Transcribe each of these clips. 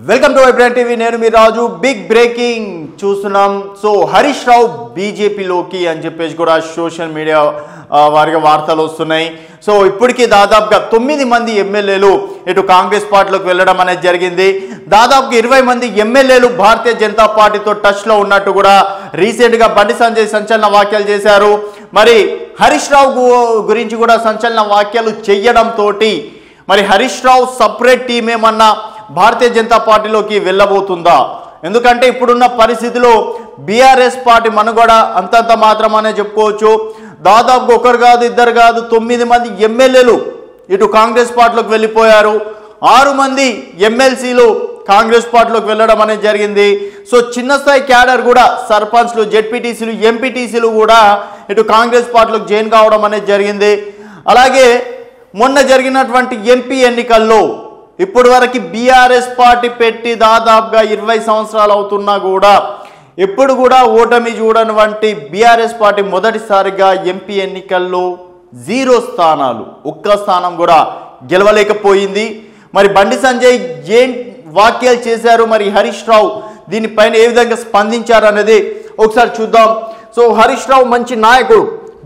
Welcome to vibrant TV. నేను మీ రాజు. Big breaking చూస్తున్నాం. So Harish Rao బీజేపీలోకి అని చెప్పేసి కూడా సోషల్ మీడియా వారిగా వార్తలు వస్తున్నాయి. సో ఇప్పటికీ దాదాపుగా 9 మంది ఎమ్మెల్యేలు ఇటు కాంగ్రెస్ పార్టీలోకి వెళ్ళడం అనేది జరిగింది. దాదాపుగా 20 మంది ఎమ్మెల్యేలు భారతీయ జనతా పార్టీతో టచ్లో ఉన్నట్టు కూడా రీసెంట్గా బండి సంజయ్ సంచలన వ్యాఖ్యలు చేశారు. మరి హరీష్ రావు గురించి కూడా సంచలన వ్యాఖ్యలు చేయడంతో మరి హరీష్ రావు సపరేట్ టీం ఏమన్నా భారతీయ జనతా పార్టీలోకి వెళ్ళబోతుందా? ఎందుకంటే ఇప్పుడున్న పరిస్థితిలో బీఆర్ఎస్ పార్టీ మనుగడ అంతంత మాత్రమనే చెప్పుకోవచ్చు. దాదాపు ఒకరు కాదు, ఇద్దరు కాదు, 9 మంది ఎమ్మెల్యేలు ఇటు కాంగ్రెస్ పార్టీలోకి వెళ్ళిపోయారు. 6 మంది ఎమ్మెల్సీలు కాంగ్రెస్ పార్టీలోకి వెళ్ళడం అనేది జరిగింది. సో చిన్న స్థాయి క్యాడర్ కూడా సర్పంచ్లు, జెడ్పీటీసీలు, ఎంపీటీసీలు కూడా ఇటు కాంగ్రెస్ పార్టీలోకి జాయిన్ కావడం అనేది జరిగింది. అలాగే మొన్న జరిగినటువంటి ఎంపీ ఎన్నికల్లో ఇప్పటి వరకు బీఆర్ఎస్ పార్టీ పెట్టి దాదాపుగా 20 సంవత్సరాలు అవుతున్నా కూడా ఎప్పుడు కూడా ఓటమి చూడని వంటి బీఆర్ఎస్ పార్టీ మొదటిసారిగా ఎంపీ ఎన్నికల్లో 0 స్థానాలు, ఒక్క స్థానం కూడా గెలవలేకపోయింది. మరి బండి సంజయ్ ఏం వ్యాఖ్యలు చేశారు, మరి హరీష్ రావు దీనిపైన ఏ విధంగా స్పందించారు అనేది ఒకసారి చూద్దాం. సో హరీష్ రావు మంచి నాయకుడు,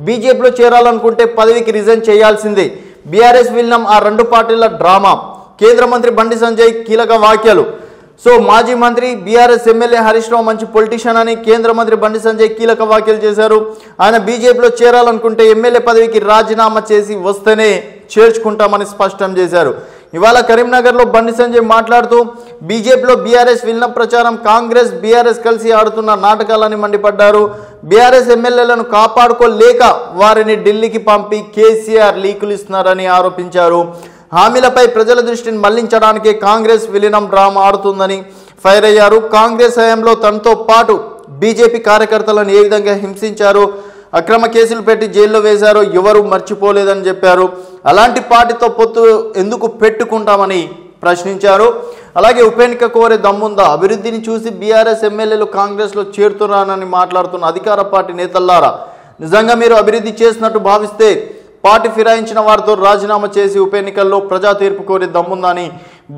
బీజేపీలో చేరాలనుకుంటే పదవికి రిజైన్ చేయాల్సిందే, బీఆర్ఎస్ విలీనం ఆ 2 పార్టీల డ్రామా, కేంద్ర మంత్రి బండి సంజయ్ కీలక వ్యాఖ్యలు. సో మాజీ మంత్రి బీఆర్ఎస్ ఎమ్మెల్యే హరీష్ రావు మంచి పొలిటీషియన్ అని కేంద్ర మంత్రి బండి సంజయ్ కీలక వ్యాఖ్యలు చేశారు. ఆయన బీజేపీలో చేరాలనుకుంటే ఎమ్మెల్యే పదవికి రాజీనామా చేసి వస్తేనే చేర్చుకుంటామని స్పష్టం చేశారు. ఇవాళ కరీంనగర్లో బండి సంజయ్ మాట్లాడుతూ బీజేపీలో బీఆర్ఎస్ విలీనం ప్రచారం కాంగ్రెస్ బీఆర్ఎస్ కలిసి ఆడుతున్న నాటకాలని మండిపడ్డారు. బీఆర్ఎస్ ఎమ్మెల్యేలను కాపాడుకోలేక వారిని ఢిల్లీకి పంపి కేసీఆర్ లీకులు ఇస్తున్నారని ఆరోపించారు. హామీలపై ప్రజల దృష్టిని మళ్లించడానికే కాంగ్రెస్ విలీనం డ్రామా ఆడుతుందని ఫైర్ అయ్యారు. కాంగ్రెస్ హయాంలో తనతో పాటు బీజేపీ కార్యకర్తలను ఏ విధంగా హింసించారు, అక్రమ కేసులు పెట్టి జైల్లో వేశారో ఎవరు మర్చిపోలేదని చెప్పారు. అలాంటి పార్టీతో పొత్తు ఎందుకు పెట్టుకుంటామని ప్రశ్నించారు. అలాగే ఉప ఎన్నిక కోరే దమ్ముందా, అభివృద్ధిని చూసి బీఆర్ఎస్ ఎమ్మెల్యేలు కాంగ్రెస్లో చేరుతున్నారని మాట్లాడుతున్న అధికార పార్టీ నేతల్లారా, నిజంగా మీరు అభివృద్ధి చేసినట్టు భావిస్తే పార్టీ ఫిరాయించిన వారితో రాజీనామా చేసి ఉప ఎన్నికల్లో ప్రజా తీర్పు కోరే దమ్ముందని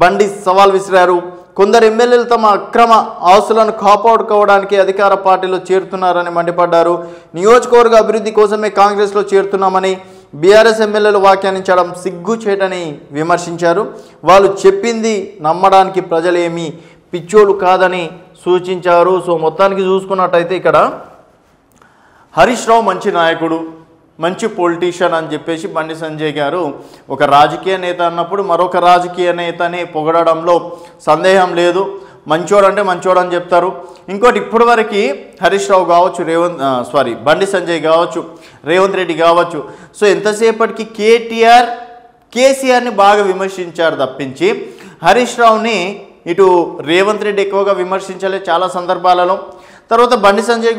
బండి సవాల్ విసిరారు. కొందరు ఎమ్మెల్యేలు తమ అక్రమ ఆస్తులను కాపాడుకోవడానికి అధికార పార్టీలో చేరుతున్నారని మండిపడ్డారు. నియోజకవర్గ అభివృద్ధి కోసమే కాంగ్రెస్లో చేరుతున్నామని బీఆర్ఎస్ ఎమ్మెల్యేలు వ్యాఖ్యానించడం సిగ్గుచేటని విమర్శించారు. వాళ్ళు చెప్పింది నమ్మడానికి ప్రజలేమీ పిచ్చోలు కాదని సూచించారు. సో మొత్తానికి చూసుకున్నట్టయితే ఇక్కడ హరీష్ రావు మంచి నాయకుడు, మంచి పొలిటీషియన్ అని చెప్పేసి బండి సంజయ్ గారు ఒక రాజకీయ నేత అన్నప్పుడు మరొక రాజకీయ నేతని పొగడడంలో సందేహం లేదు. మంచోడు అంటే మంచోడు అని చెప్తారు. ఇంకోటి ఇప్పటివరకు హరీష్ రావు కావచ్చు, బండి సంజయ్ కావచ్చు, రేవంత్ రెడ్డి కావచ్చు, సో ఎంతసేపటికి కేసీఆర్ని బాగా విమర్శించారు తప్పించి హరీష్ రావుని ఇటు రేవంత్ రెడ్డి ఎక్కువగా విమర్శించలే చాలా సందర్భాలలో. తర్వాత బండి సంజయ్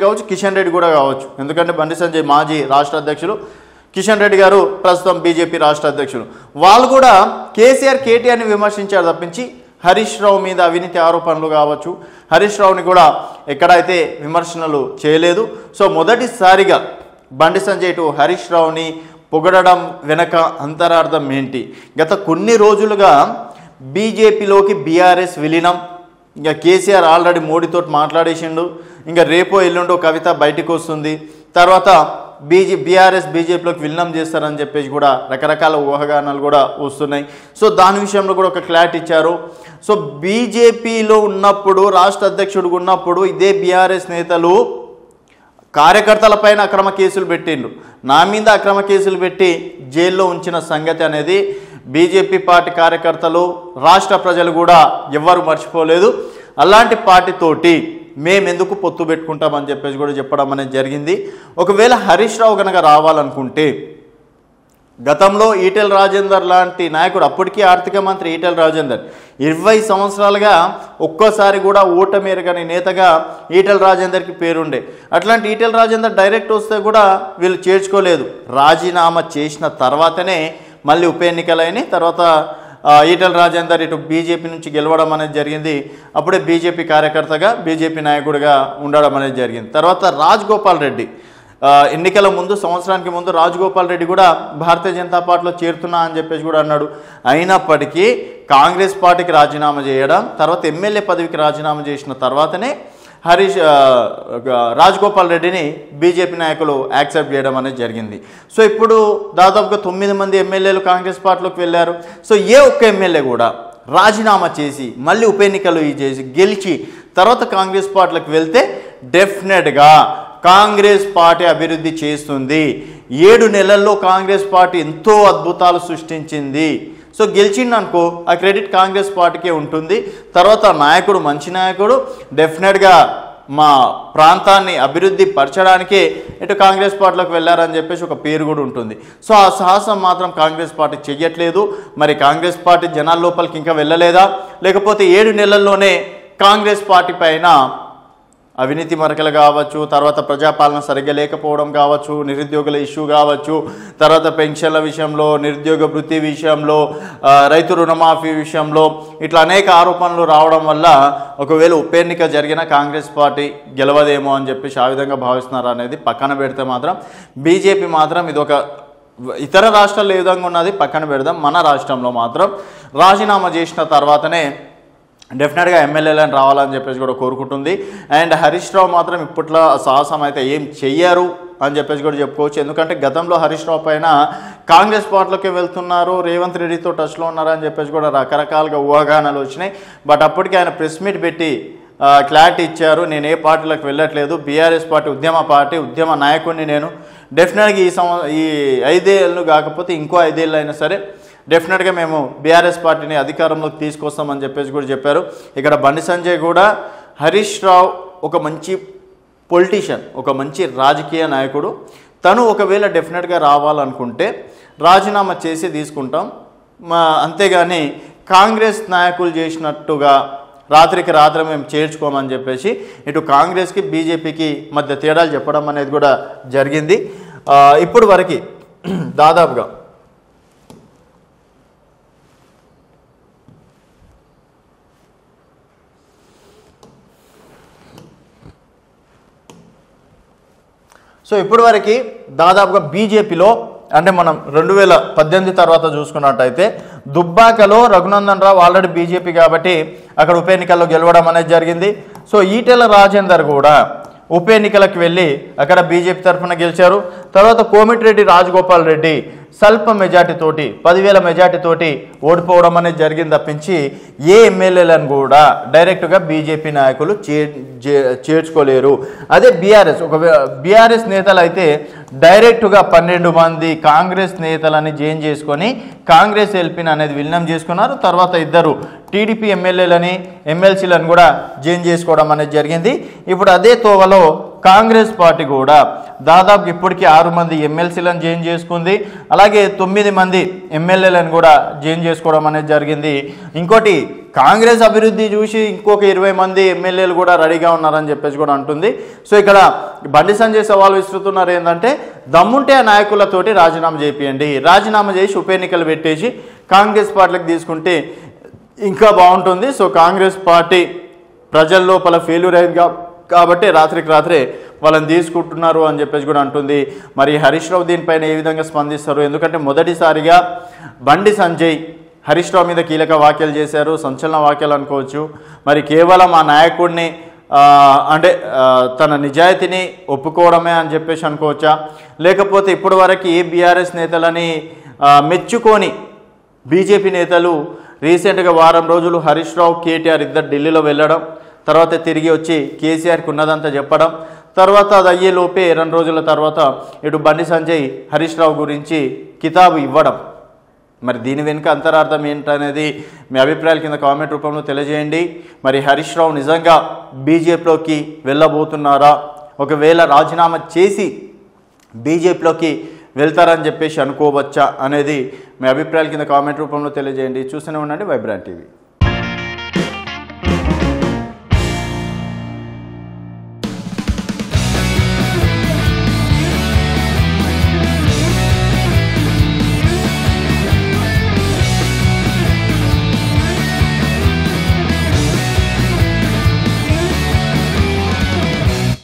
కావచ్చు, కిషన్ రెడ్డి కూడా కావచ్చు. ఎందుకంటే బండి సంజయ్ మాజీ రాష్ట్ర అధ్యక్షులు, కిషన్ రెడ్డి గారు ప్రస్తుతం బీజేపీ రాష్ట్ర అధ్యక్షులు. వాళ్ళు కూడా కేటీఆర్ని విమర్శించారు తప్పించి హరీష్ రావు మీద అవినీతి ఆరోపణలు కావచ్చు, హరీష్ రావుని కూడా ఎక్కడైతే విమర్శనలు చేయలేదు. సో మొదటిసారిగా బండి సంజయ్ ఇటు హరీష్ రావుని పొగడడం వెనక అంతరార్థం ఏంటి? గత కొన్ని రోజులుగా బీజేపీలోకి బీఆర్ఎస్ విలీనం, ఇంకా కేసీఆర్ ఆల్రెడీ మోడీతో మాట్లాడేసిండు, ఇంకా రేపో ఎల్లుండో కవిత బయటకు వస్తుంది, తర్వాత బీఆర్ఎస్ బీజేపీలోకి విలీనం చేస్తారని చెప్పేసి కూడా రకరకాల ఊహాగానాలు కూడా వస్తున్నాయి. సో దాని విషయంలో కూడా ఒక క్లారిటీ ఇచ్చారు. సో బీజేపీలో ఉన్నప్పుడు, రాష్ట్ర అధ్యక్షుడిగా ఉన్నప్పుడు ఇదే బీఆర్ఎస్ నేతలు కార్యకర్తలపైన అక్రమ కేసులు పెట్టిండ్రు, నా మీద అక్రమ కేసులు పెట్టి జైల్లో ఉంచిన సంగతి అనేది బీజేపీ పార్టీ కార్యకర్తలు, రాష్ట్ర ప్రజలు కూడా ఎవ్వరు మర్చిపోలేదు. అలాంటి పార్టీతోటి మేమెందుకు పొత్తు పెట్టుకుంటామని చెప్పేసి కూడా చెప్పడం అనేది జరిగింది. ఒకవేళ హరీష్ రావు కనుక రావాలనుకుంటే గతంలో ఈటెల రాజేందర్ లాంటి నాయకుడు, అప్పటికీ ఆర్థిక మంత్రి ఈటెల రాజేందర్ 20 సంవత్సరాలుగా ఒక్కోసారి కూడా ఓటమి ఎరగని నేతగా ఈటెల రాజేందర్కి పేరుండే. అట్లాంటి ఈటెల రాజేందర్ డైరెక్ట్ వస్తే కూడా వీళ్ళు చేర్చుకోలేదు. రాజీనామా చేసిన తర్వాతనే మళ్ళీ ఉప ఎన్నికలైన తర్వాత ఈటెల రాజేందర్ ఇటు బీజేపీ నుంచి గెలవడం అనేది జరిగింది. అప్పుడే బీజేపీ కార్యకర్తగా, బీజేపీ నాయకుడిగా ఉండడం అనేది జరిగింది. తర్వాత రాజగోపాల్ రెడ్డి ఎన్నికల ముందు సంవత్సరానికి ముందు రాజగోపాల్ రెడ్డి కూడా భారతీయ జనతా పార్టీలో చేరుతున్నా అని చెప్పేసి కూడా అన్నాడు. అయినప్పటికీ కాంగ్రెస్ పార్టీకి రాజీనామా చేయడం, తర్వాత ఎమ్మెల్యే పదవికి రాజీనామా చేసిన తర్వాతనే రాజగోపాల్ రెడ్డిని బీజేపీ నాయకులు యాక్సెప్ట్ చేయడం అనేది జరిగింది. సో ఇప్పుడు దాదాపుగా 9 మంది ఎమ్మెల్యేలు కాంగ్రెస్ పార్టీలోకి వెళ్ళారు. సో ఏ ఒక్క ఎమ్మెల్యే కూడా రాజీనామా చేసి మళ్ళీ ఉప ఎన్నికలు చేసి గెలిచి తర్వాత కాంగ్రెస్ పార్టీలోకి వెళ్తే డెఫినెట్గా కాంగ్రెస్ పార్టీ అభివృద్ధి చేస్తుంది. 7 నెలల్లో కాంగ్రెస్ పార్టీ ఎంతో అద్భుతాలు సృష్టించింది. సో గెలిచిందనుకో ఆ క్రెడిట్ కాంగ్రెస్ పార్టీకే ఉంటుంది. తర్వాత నాయకుడు మంచి నాయకుడు డెఫినెట్గా మా ప్రాంతాన్ని అభివృద్ధి పరచడానికే ఇటు కాంగ్రెస్ పార్టీలోకి వెళ్ళారని చెప్పేసి ఒక పేరు కూడా ఉంటుంది. సో ఆ సాహసం మాత్రం కాంగ్రెస్ పార్టీ చెయ్యట్లేదు. మరి కాంగ్రెస్ పార్టీ జనాల లోపలికి ఇంకా వెళ్ళలేదా, లేకపోతే 7 నెలల్లోనే కాంగ్రెస్ పార్టీ పైన అవినీతి మరకలు కావచ్చు, తర్వాత ప్రజాపాలన సరిగ్గా లేకపోవడం కావచ్చు, నిరుద్యోగుల ఇష్యూ కావచ్చు, తర్వాత పెన్షన్ల విషయంలో, నిరుద్యోగ వృత్తి విషయంలో, రైతు రుణమాఫీ విషయంలో ఇట్లా అనేక ఆరోపణలు రావడం వల్ల ఒకవేళ ఉప ఎన్నిక జరిగిన కాంగ్రెస్ పార్టీ గెలవదేమో అని చెప్పేసి ఆ విధంగా భావిస్తున్నారు అనేది పక్కన పెడితే మాత్రం బీజేపీ మాత్రం ఇదొక ఇతర రాష్ట్రాల్లో ఏ విధంగా ఉన్నది పక్కన పెడదాం, మన రాష్ట్రంలో మాత్రం రాజీనామా చేసిన తర్వాతనే డెఫినెట్గా ఎమ్మెల్యేలను రావాలని చెప్పేసి కూడా కోరుకుంటుంది. అండ్ హరీష్ రావు మాత్రం ఇప్పట్లో సాహసం అయితే ఏం చెయ్యరు అని చెప్పేసి కూడా చెప్పుకోవచ్చు. ఎందుకంటే గతంలో హరీష్ రావు పైన కాంగ్రెస్ పార్టీలోకి వెళ్తున్నారు, రేవంత్ రెడ్డితో టచ్లో ఉన్నారని చెప్పేసి కూడా రకరకాలుగా ఊహాగానాలు వచ్చినాయి. బట్ అప్పటికి ఆయన ప్రెస్ మీట్ పెట్టి క్లారిటీ ఇచ్చారు, నేను ఏ పార్టీలోకి వెళ్ళట్లేదు, బీఆర్ఎస్ పార్టీ ఉద్యమ నాయకుడిని నేను, డెఫినెట్గా ఈ 5 ఏళ్ళు కాకపోతే ఇంకో 5 ఏళ్ళు అయినా సరే డెఫినెట్గా మేము బీఆర్ఎస్ పార్టీని అధికారంలోకి తీసుకొస్తామని చెప్పేసి కూడా చెప్పారు. ఇక్కడ బండి సంజయ్ కూడా హరీష్ రావు ఒక మంచి పొలిటీషియన్, ఒక మంచి రాజకీయ నాయకుడు, తను ఒకవేళ డెఫినెట్గా రావాలనుకుంటే రాజీనామా చేసి తీసుకుంటాం, అంతేగాని కాంగ్రెస్ నాయకులు చేసినట్టుగా రాత్రికి రాత్రి మేము చేర్చుకోమని చెప్పేసి ఇటు కాంగ్రెస్కి బీజేపీకి మధ్య తేడాలు చెప్పడం అనేది కూడా జరిగింది. ఇప్పుడు వరకు దాదాపుగా సో ఇప్పటివరకు దాదాపుగా బీజేపీలో అంటే మనం 2018 తర్వాత చూసుకున్నట్టయితే దుబ్బాకలో రఘునందన్ రావు ఆల్రెడీ బీజేపీ కాబట్టి అక్కడ ఉప ఎన్నికల్లో గెలవడం అనేది జరిగింది. సో ఈటెల రాజేందర్ కూడా ఉప ఎన్నికలకు వెళ్ళి అక్కడ బీజేపీ తరఫున గెలిచారు. తర్వాత కోమిటిరెడ్డి రాజగోపాల్ రెడ్డి స్వల్ప మెజార్టీతోటి 10,000 మెజార్టీతోటి ఓడిపోవడం అనేది జరిగింది తప్పించి ఏ ఎమ్మెల్యేలను కూడా డైరెక్ట్గా బీజేపీ నాయకులు చేర్చుకోలేరు. అదే బీఆర్ఎస్ నేతలు అయితే డైరెక్ట్గా 12 మంది కాంగ్రెస్ నేతలని జాయిన్ చేసుకొని కాంగ్రెస్ ఎల్పీని అనేది విలీనం చేసుకున్నారు. తర్వాత 2 టీడీపీ ఎమ్మెల్యేలని ఎమ్మెల్సీలను కూడా జాయిన్ చేసుకోవడం అనేది జరిగింది. ఇప్పుడు అదే తోవలో కాంగ్రెస్ పార్టీ కూడా దాదాపు ఇప్పటికీ 6 మంది ఎమ్మెల్సీలను జాయిన్ చేసుకుంది, అలాగే 9 మంది ఎమ్మెల్యేలను కూడా జాయిన్ చేసుకోవడం అనేది జరిగింది. ఇంకోటి కాంగ్రెస్ అభివృద్ధి చూసి ఇంకొక 20 మంది ఎమ్మెల్యేలు కూడా రెడీగా ఉన్నారని చెప్పేసి కూడా అంటుంది. సో ఇక్కడ బండి సంజయ్ సవాల్ విసురుతున్నారు ఏంటంటే దమ్ముంటే ఆ నాయకులతోటి రాజీనామా చేపియండి, రాజీనామా చేసి ఉప ఎన్నికలు పెట్టేసి కాంగ్రెస్ పార్టీలకు తీసుకుంటే ఇంకా బాగుంటుంది. సో కాంగ్రెస్ పార్టీ ప్రజల లోపల ఫెయిల్యూర్ అయింది కాబట్టి రాత్రికి రాత్రే వాళ్ళని తీసుకుంటున్నారు అని చెప్పేసి కూడా అంటుంది. మరి హరీష్ రావు దీనిపైన ఏ విధంగా స్పందిస్తారు? ఎందుకంటే మొదటిసారిగా బండి సంజయ్ హరీష్ రావు మీద కీలక వ్యాఖ్యలు చేశారు, సంచలన వ్యాఖ్యలు అనుకోవచ్చు. మరి కేవలం ఆ నాయకుడిని అంటే తన నిజాయితీని ఒప్పుకోవడమే అని చెప్పేసి అనుకోవచ్చా, లేకపోతే ఇప్పటి వరకు ఏ బీఆర్ఎస్ నేతలని మెచ్చుకొని బీజేపీ నేతలు రీసెంట్గా వారం రోజులు హరీష్ రావు కేటీఆర్ ఇద్దరు ఢిల్లీలో వెళ్ళడం, తర్వాత తిరిగి వచ్చి కేసీఆర్కి ఉన్నదంతా చెప్పడం, తర్వాత అది అయ్యేలోపే 2 రోజుల తర్వాత ఇటు బండి సంజయ్ హరీష్ రావు గురించి కితాబు ఇవ్వడం, మరి దీని వెనుక అంతరార్థం ఏంటనేది మీ అభిప్రాయాల కింద కామెంట్ రూపంలో తెలియజేయండి. మరి హరీష్ రావు నిజంగా బీజేపీలోకి వెళ్ళబోతున్నారా, ఒకవేళ రాజీనామా చేసి బీజేపీలోకి వెళ్తారని చెప్పేసి అనుకోవచ్చా అనేది మీ అభిప్రాయాల కింద కామెంట్ రూపంలో తెలియజేయండి. చూస్తూనే ఉండండి వైబ్రాంట్ టీవీ.